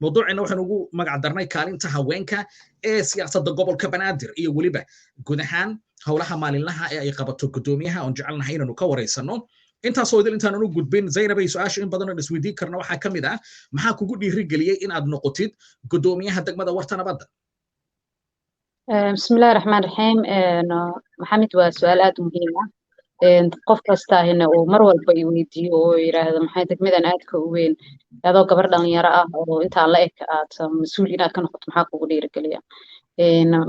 موضوعنا waxaan ugu magac darnay kaalinta haweenka ee siyaasadda gobolka Banaadir iyo waliba guud ahaan howlaha maalinlaha ee ay qabato gudoomiyaha oo jecelnahay inaan ka wareysano intaas oo idil intaan u gudbin Zainab ay su'aasha in badan oo isweydiin karna waxa kamid ah maxaa kugu dhiirigeliyay in aad noqotid gudoomiyaha degmada Warta Nabadda بسم الله الرحمن الرحيم محمد وسؤال آد مهم qof kasta hina uu mar walba i weydiiyo oo yiraahdo maxay degmadan aad ka weyn adoo gabar dhalinyaro ah oo inta la eg aad mas'uul inaad ka noqoto maxaa kugu dhiirigeliya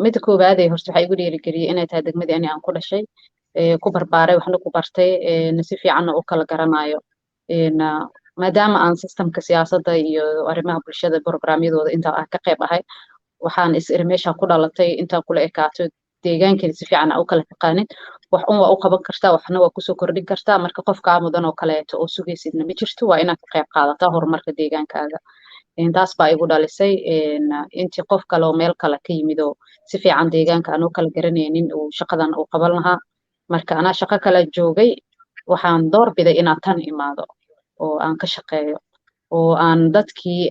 mid koobaad ee horta waxa igu dhiirigeliyay inay tahay degmadii aan ku dhashay ku barbaaray waxna ku bartay si fiican u kala garanayo maadaama aan systemka siyaasadda iyo arrimaha bulshada programyadooda inta ka qayb ahay waxaan meesha ku dhalatay inta kula ekaato deegaanka si fiican u kala taqaanin wax waa u qaban kartaa waxna waa kusoo kordhin kartaa marka qofka mudan oo kaleeto oo sugaysidna ma jirto waa inaad ka qayb qaadataa horumarka deegaankaaga intaas baa igu dhalisay intii qof kale oo meel kale ka yimid oo si fiican deegaanka aan u kala garanaynin uu shaqadan u qaban lahaa marka anaa shaqo kale joogay waxaan doorbiday inaan tan imaado oo aan ka shaqeeyo oo aan dadkii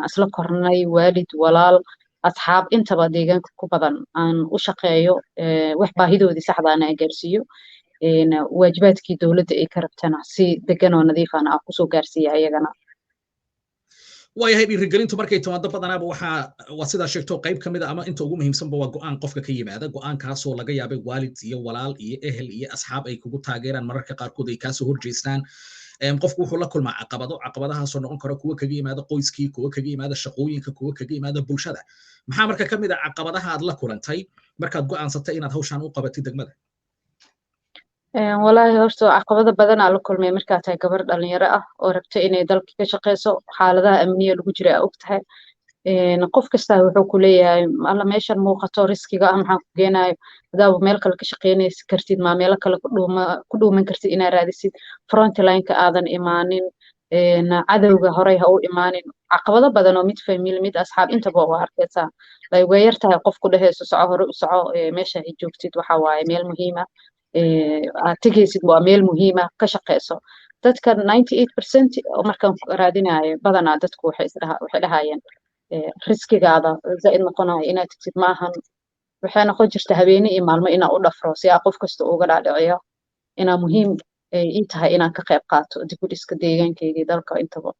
isla kornay waalid walaal asxaab intaba deegaanka ku badan aan u shaqeeyo wax baahidoodii saxda ah aan gaarsiiyo waajibaadkii dawladda ay ka rabtana si degan oo nadiif ah aan ku soo gaarsiiyo ayagana waayahay dhiirigelintu markay timaado badanaaba waa sidaa sheegto qayb ka mid ah ama inta ugu muhiimsanba waa go'aan qofka ka yimaada go'aankaasoo laga yaabay waalid iyo walaal iyo ehel iyo asxaab ay kugu taageeraan mararka qaarkood ay kaasoo horjeestaan qofku wuxuu la kulmaa caqabadahaasoo noqon kara kuwa kaga yimaada qoyskii kuwa kaga yimaada shaqooyinka kuwa kaga yimaada bulshada maxaa marka ka mid ah caqabadaha aad la kulantay markaad go'aansatay inaad hawshaan u qabatid degmada والله horta caqabado badan aan la kulmay markaa tahay gabar dhalinyaro ah oo rabta inay dalka ka shaqeyso xaaladaha amniga lagu jira og tahay qof kasta wuxuu ku leeyahay alla meeshan muuqato riskiga ah maxaa ku geenayo hadaaba meel kale ka shaqeynaysid kartid ma meel kale ku dhuuman kartid inaad raadisid frontline-ka aadan imaanin cadowga horey ha u imaanin caqabado badan oo mid family mid asxaab intaba waa arkaysaa way yar tahay qof ku dhehayso soco hore u soco meesha ay joogtid waxa waaye meel muhiim ah aad tegaysid waa meel muhiim ah ka shaqeyso dadka 98% oo markaan raadinayo badanaa dadku waxay dhahayeen riskigaada zaid noqonayo inaad tagtid maahan waxay noqon jirta habeene iyo maalmo inaa u dhafro si aa qof kasta uga dhaadhiciyo inaa muhiim ii tahay inaan ka qayb qaato dib u dhiska deegaankayga dalka intaba